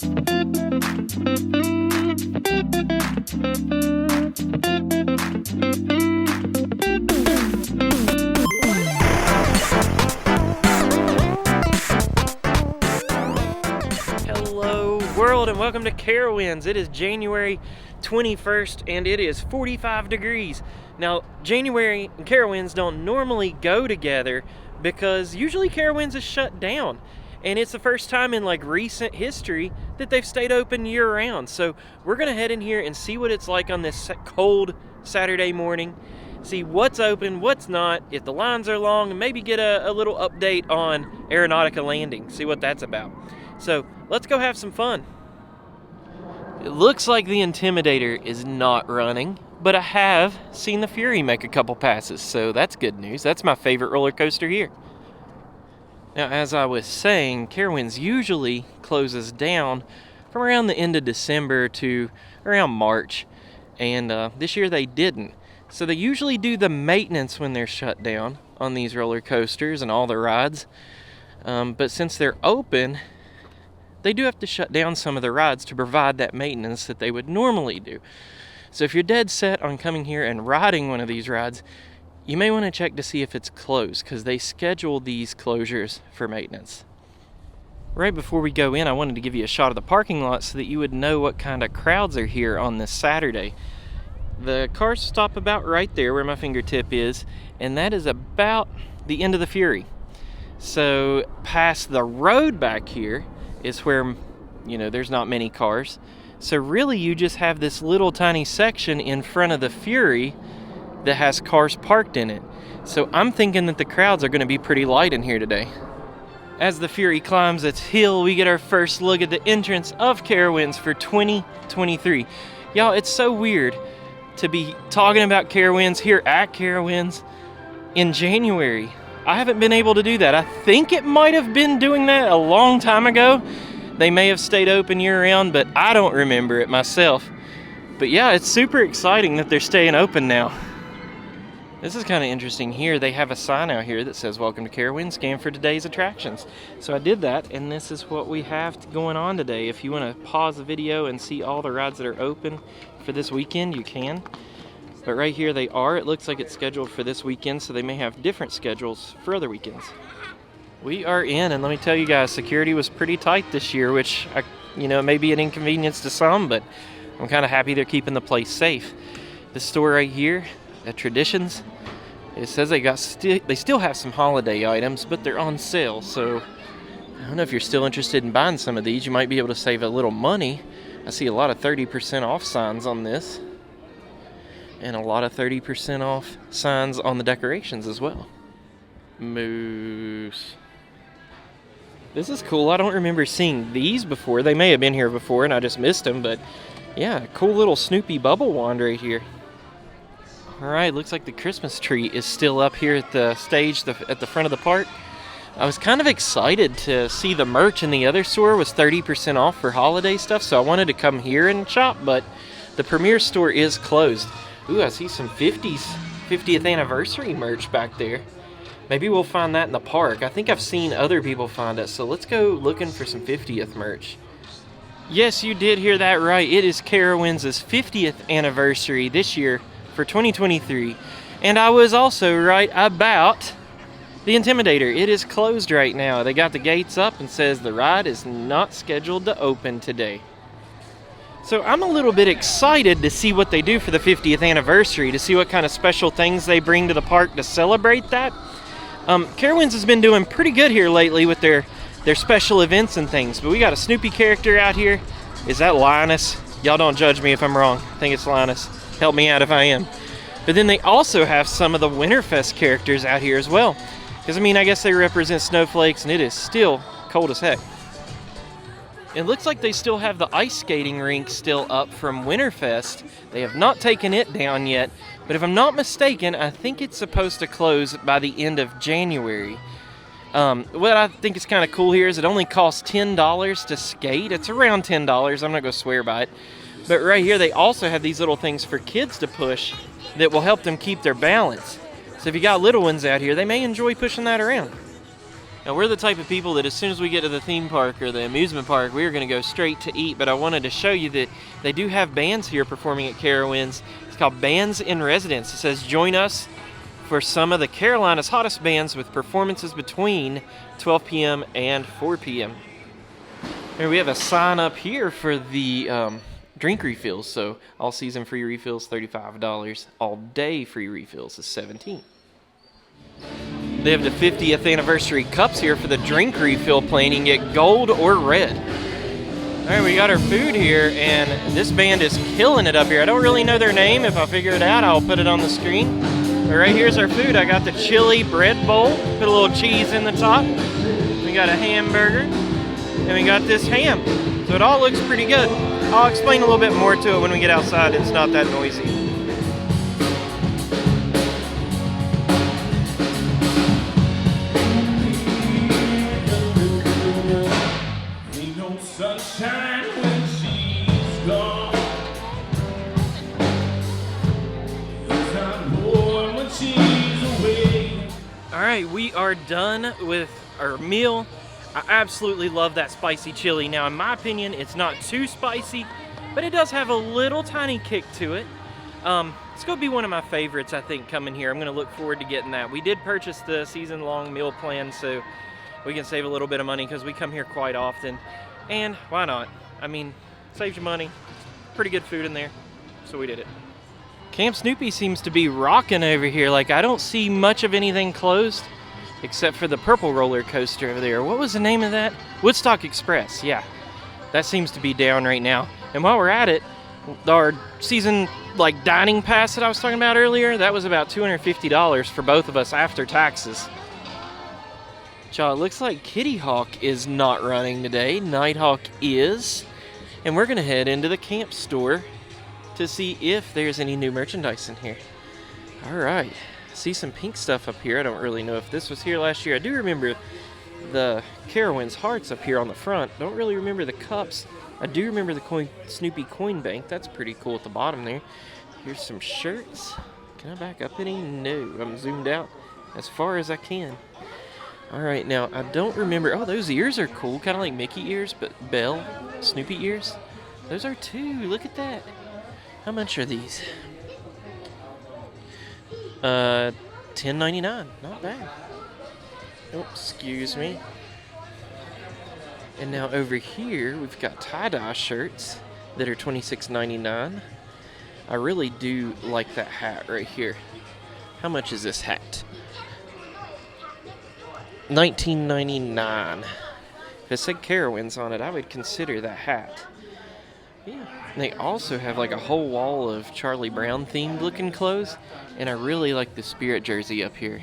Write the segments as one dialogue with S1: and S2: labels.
S1: Hello world and welcome to Carowinds. It is January 21st and it is 45 degrees. Now, January and Carowinds don't normally go together because usually Carowinds is shut down. And it's the first time in like recent history that they've stayed open year round. So we're gonna head in here and see what it's like on this cold Saturday morning. See what's open, what's not, if the lines are long, and maybe get a little update on Aeronautica Landing, see what that's about. So let's go have some fun. It looks like the Intimidator is not running, but I have seen the Fury make a couple passes, so that's good news. That's my favorite roller coaster here. Now, as I was saying, Carowinds usually closes down from around the end of December to around March, and this year they didn't. So they usually do the maintenance when they're shut down on these roller coasters and all the rides, but since they're open, they do have to shut down some of the rides to provide that maintenance that they would normally do. So if you're dead set on coming here and riding one of these rides, you may want to check to see if it's closed, because they schedule these closures for maintenance. Right before we go in, I wanted to give you a shot of the parking lot so that you would know what kind of crowds are here on this Saturday. The cars stop about right there where my fingertip is, and that is about the end of the Fury. So past the road back here is where, you know, there's not many cars. So really you just have this little tiny section in front of the Fury that has cars parked in it. So I'm thinking that the crowds are going to be pretty light in here today. As the Fury climbs its hill, we get our first look at the entrance of Carowinds for 2023. Y'all, it's so weird to be talking about Carowinds here at Carowinds in January. I haven't been able to do that. I think it might have been doing that a long time ago. They may have stayed open year round, but I don't remember it myself. But yeah, it's super exciting that they're staying open now. This is kind of interesting here. They have a sign out here that says, "Welcome to Carowinds, scan for today's attractions." So I did that, and this is what we have going on today. If you want to pause the video and see all the rides that are open for this weekend, you can. But right here they are. It looks like it's scheduled for this weekend, so they may have different schedules for other weekends. We are in, and let me tell you guys, security was pretty tight this year, which, it may be an inconvenience to some, but I'm kind of happy they're keeping the place safe. This store right here at Traditions, it says they still have some holiday items, but they're on sale. So I don't know if you're still interested in buying some of these. You might be able to save a little money. I see a lot of 30% off signs on this, and a lot of 30% off signs on the decorations as well. Moose. This is cool. I don't remember seeing these before. They may have been here before and I just missed them, but yeah, cool little Snoopy bubble wand right here. Alright, looks like the Christmas tree is still up here at the stage at the front of the park. I was kind of excited to see the merch in the other store was 30% off for holiday stuff, so I wanted to come here and shop, but the Premier store is closed. Ooh, I see some 50th anniversary merch back there. Maybe we'll find that in the park. I think I've seen other people find it, so let's go looking for some 50th merch. Yes, you did hear that right. It is Carowinds' 50th anniversary this year for 2023. And I was also right about the Intimidator. It is closed right now. They got the gates up and says the ride is not scheduled to open today. So I'm a little bit excited to see what they do for the 50th anniversary, to see what kind of special things they bring to the park to celebrate that. Carowinds has been doing pretty good here lately with their special events and things, but we got a Snoopy character out here. Is that Linus? Y'all don't judge me if I'm wrong. I think it's Linus. Help me out if I am. But then they also have some of the Winterfest characters out here as well. Because, I guess they represent snowflakes, and it is still cold as heck. It looks like they still have the ice skating rink still up from Winterfest. They have not taken it down yet, but if I'm not mistaken, I think it's supposed to close by the end of January. What I think is kind of cool here is it only costs $10 to skate. It's around $10. I'm not going to swear by it. But right here, they also have these little things for kids to push that will help them keep their balance. So if you got little ones out here, they may enjoy pushing that around. Now, we're the type of people that as soon as we get to the theme park or the amusement park, we're going to go straight to eat. But I wanted to show you that they do have bands here performing at Carowinds. It's called Bands in Residence. It says, join us for some of the Carolina's hottest bands with performances between 12 p.m. and 4 p.m. Here we have a sign up here for the drink refills. So all season free refills, $35. All day free refills is $17. They have the 50th anniversary cups here for the drink refill plan. You can get gold or red. All right, we got our food here, and this band is killing it up here. I don't really know their name. If I figure it out, I'll put it on the screen. But right here's our food. I got the chili bread bowl. Put a little cheese in the top. We got a hamburger, and we got this ham. So it all looks pretty good. I'll explain a little bit more to it when we get outside. It's not that noisy.
S2: Sunshine when she's gone. It's not warm when she's away.
S1: All right, we are done with our meal. I absolutely love that spicy chili. Now, in my opinion, it's not too spicy, but it does have a little tiny kick to it. It's gonna be one of my favorites, I think, coming here. I'm gonna look forward to getting that. We did purchase the season-long meal plan, so we can save a little bit of money because we come here quite often. And why not? I mean, saves you money. Pretty good food in there, so we did it. Camp Snoopy seems to be rocking over here. Like, I don't see much of anything closed except for the purple roller coaster over there. What was the name of that? Woodstock Express, yeah. That seems to be down right now. And while we're at it, our season dining pass that I was talking about earlier, that was about $250 for both of us after taxes. Y'all, it looks like Kitty Hawk is not running today. Nighthawk is. And we're gonna head into the camp store to see if there's any new merchandise in here. All right, see some pink stuff up here. I don't really know if this was here last year. I do remember the Carowinds hearts up here on the front. Don't really remember the cups. I do remember the Snoopy coin bank. That's pretty cool at the bottom there. Here's some shirts. Can I back up any? No, I'm zoomed out as far as I can. All right, now I don't remember. Oh, those ears are cool, kind of like Mickey ears, but Belle, Snoopy ears. Those are too. Look at that. How much are these? $10.99. Not bad. Oh, excuse me. And now over here we've got tie-dye shirts that are $26.99. I really do like that hat right here. How much is this hat? $19.99. If it said Carowinds on it, I would consider that hat. Yeah. And they also have a whole wall of Charlie Brown themed looking clothes, and I really like the Spirit jersey up here.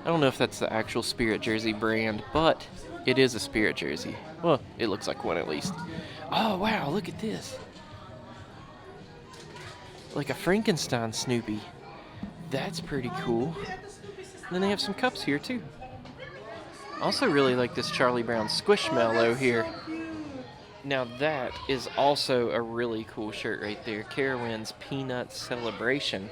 S1: I don't know if that's the actual Spirit jersey brand, but it is a Spirit jersey. Well, it looks like one at least. Oh wow, look at this. Like a Frankenstein Snoopy. That's pretty cool. And then they have some cups here too. Also really like this Charlie Brown Squishmallow here. Now that is also a really cool shirt right there. Carowinds Peanut Celebration.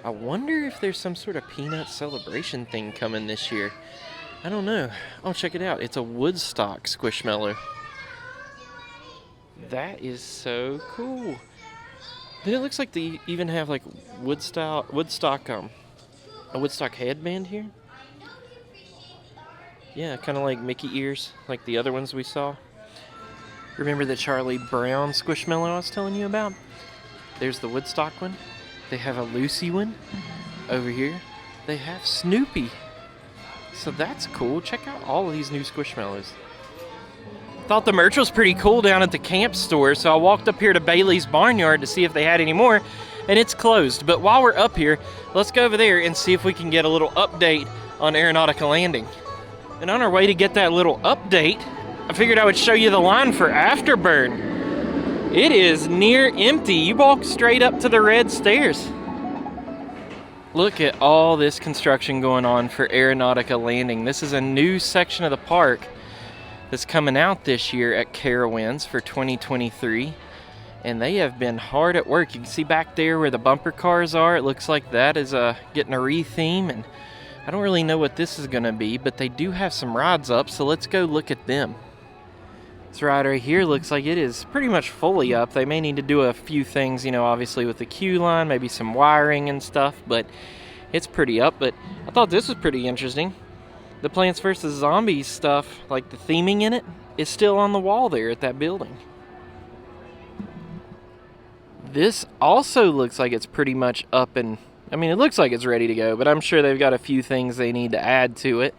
S1: I wonder if there's some sort of peanut celebration thing coming this year. I don't know. I'll check it out. It's a Woodstock Squishmallow. That is so cool. Then it looks like they even have a Woodstock headband here. Yeah, kind of like Mickey ears, like the other ones we saw. Remember the Charlie Brown Squishmallow I was telling you about? There's the Woodstock one. They have a Lucy one over here. They have Snoopy. So that's cool. Check out all of these new Squishmallows. Thought the merch was pretty cool down at the camp store, so I walked up here to Bailey's Barnyard to see if they had any more, and it's closed. But while we're up here, let's go over there and see if we can get a little update on Aeronautica Landing. And on our way to get that little update, I figured I would show you the line for Afterburn. It is near empty. You walk straight up to the red stairs. Look at all this construction going on for Aeronautica Landing. This is a new section of the park that's coming out this year at Carowinds for 2023. And they have been hard at work. You can see back there where the bumper cars are. It looks like that is getting a re-theme. And I don't really know what this is going to be, but they do have some rides up, so let's go look at them. This ride right here looks like it is pretty much fully up. They may need to do a few things, you know, obviously with the queue line, maybe some wiring and stuff, but it's pretty up. But I thought this was pretty interesting. The Plants vs. Zombies stuff, like the theming in it, is still on the wall there at that building. This also looks like it's pretty much up and, I mean, it looks like it's ready to go, but I'm sure they've got a few things they need to add to it.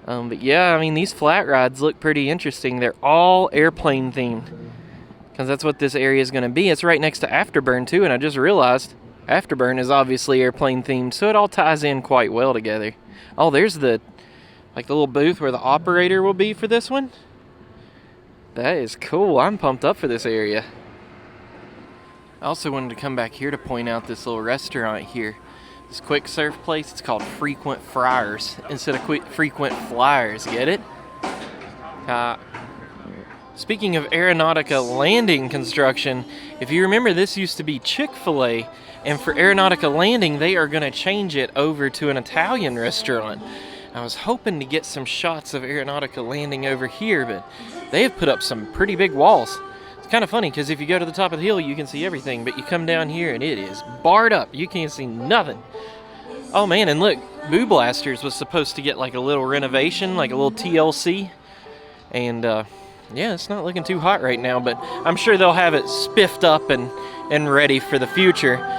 S1: But yeah, I mean, these flat rides look pretty interesting. They're all airplane themed, because that's what this area is going to be. It's right next to Afterburn too, and I just realized Afterburn is obviously airplane themed, so it all ties in quite well together. Oh, there's the little booth where the operator will be for this one. That is cool. I'm pumped up for this area. I also wanted to come back here to point out this little restaurant here. This quick serve place, it's called Frequent Fryers instead of Frequent Flyers, get it? Speaking of Aeronautica Landing construction, if you remember, this used to be Chick-fil-A, and for Aeronautica Landing, they are going to change it over to an Italian restaurant. I was hoping to get some shots of Aeronautica Landing over here, but they have put up some pretty big walls. It's kind of funny, because if you go to the top of the hill, you can see everything, but you come down here, and it is barred up. You can't see nothing. Oh, man, and look, Boo Blasters was supposed to get like a little renovation, like a little TLC, and yeah, it's not looking too hot right now, but I'm sure they'll have it spiffed up and ready for the future.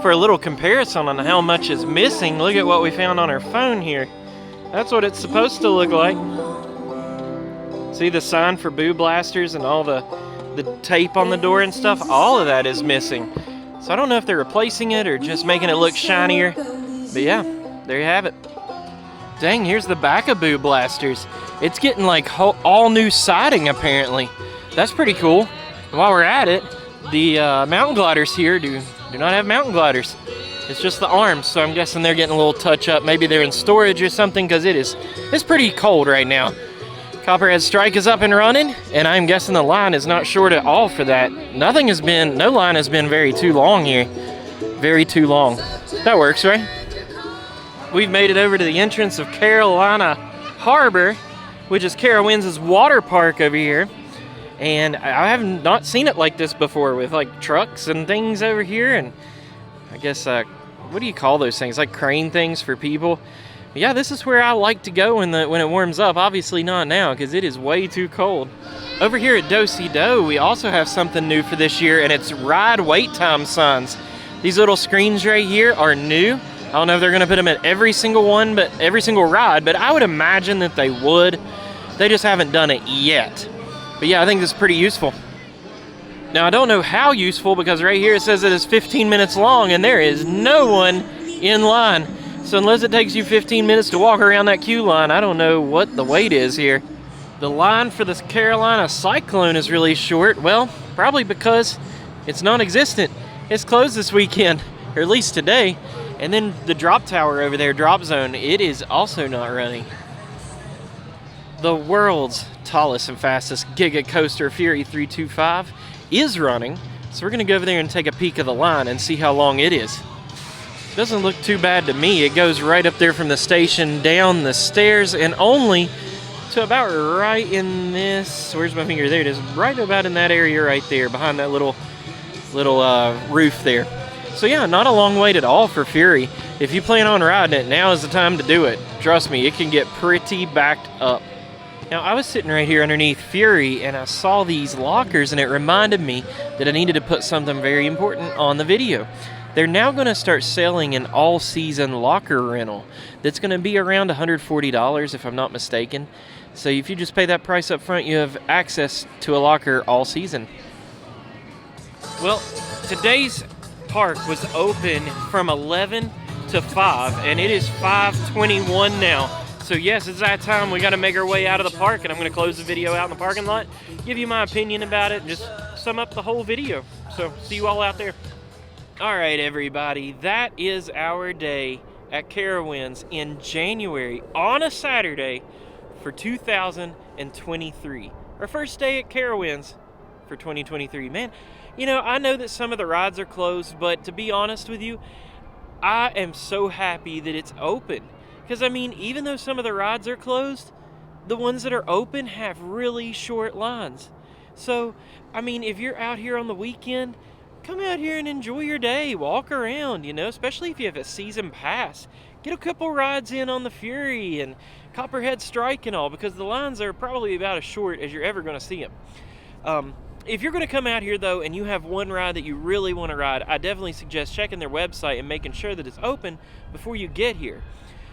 S1: For a little comparison on how much is missing, look at what we found on our phone here. That's what it's supposed to look like. See the sign for Boo Blasters and all the tape on the door and stuff? All of that is missing. So I don't know if they're replacing it or just making it look shinier. But yeah, there you have it. Dang, here's the back of Boo Blasters. It's getting like all new siding apparently. That's pretty cool. And while we're at it, the mountain gliders here do not have mountain gliders. It's just the arms, so I'm guessing they're getting a little touch up. Maybe they're in storage or something, because it's pretty cold right now. Copperhead Strike is up and running, and I'm guessing the line is not short at all for that. No line has been very too long here. Very too long. That works, right? We've made it over to the entrance of Carolina Harbor, which is Carowinds' water park over here. And I have not seen it like this before, with like trucks and things over here, and I guess, what do you call those things? Like crane things for people. Yeah, this is where I like to go when it warms up. Obviously not now, because it is way too cold. Over here at Do-Si-Do, we also have something new for this year, and it's ride wait time signs. These little screens right here are new. I don't know if they're going to put them at every single ride, but I would imagine that they would. They just haven't done it yet. But yeah, I think this is pretty useful. Now, I don't know how useful, because right here it says it is 15 minutes long, and there is no one in line. So unless it takes you 15 minutes to walk around that queue line, I don't know what the wait is here. The line for this Carolina Cyclone is really short. Well, probably because it's non-existent. It's closed this weekend, or at least today. And then the drop tower over there, Drop Zone, it is also not running. The world's tallest and fastest Giga Coaster, Fury 325, is running. So we're going to go over there and take a peek of the line and see how long it is. Doesn't look too bad to me. It goes right up there from the station, down the stairs, and only to about right in this, where's my finger? There it is, right about in that area right there, behind that little roof there. So yeah, not a long wait at all for Fury. If you plan on riding it, now is the time to do it. Trust me, it can get pretty backed up. Now, I was sitting right here underneath Fury, and I saw these lockers, and it reminded me that I needed to put something very important on the video. They're now going to start selling an all-season locker rental that's going to be around $140 if I'm not mistaken. So if you just pay that price up front, you have access to a locker all season. Well, today's park was open from 11 to 5, and it is 5:21 now. So yes, it's that time. We got to make our way out of the park, and I'm going to close the video out in the parking lot, give you my opinion about it, and just sum up the whole video. So see you all out there. All right, everybody, that is our day at Carowinds in January on a Saturday for 2023. Our first day at Carowinds for 2023. Man, you know, I know that some of the rides are closed, but to be honest with you, I am so happy that it's open. Because, I mean, even though some of the rides are closed, the ones that are open have really short lines. So, I mean, if you're out here on the weekend, come out here and enjoy your day. Walk around, especially if you have a season pass. Get a couple rides in on the Fury and Copperhead Strike and all, because the lines are probably about as short as you're ever going to see them. If you're going to come out here, though, and you have one ride that you really want to ride, I definitely suggest checking their website and making sure that it's open before you get here.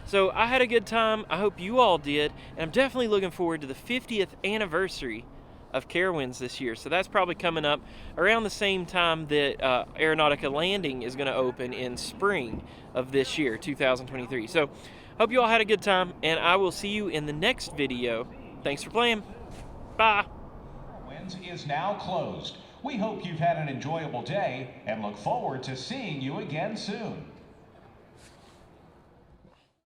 S1: So I had a good time. I hope you all did. And I'm definitely looking forward to the 50th anniversary of Carowinds this year. So that's probably coming up around the same time that Aeronautica Landing is going to open in spring of this year, 2023. So hope you all had a good time, and I will see you in the next video. Thanks for playing. Bye.
S3: Carowinds is now closed. We hope you've had an enjoyable day and look forward to seeing you again soon.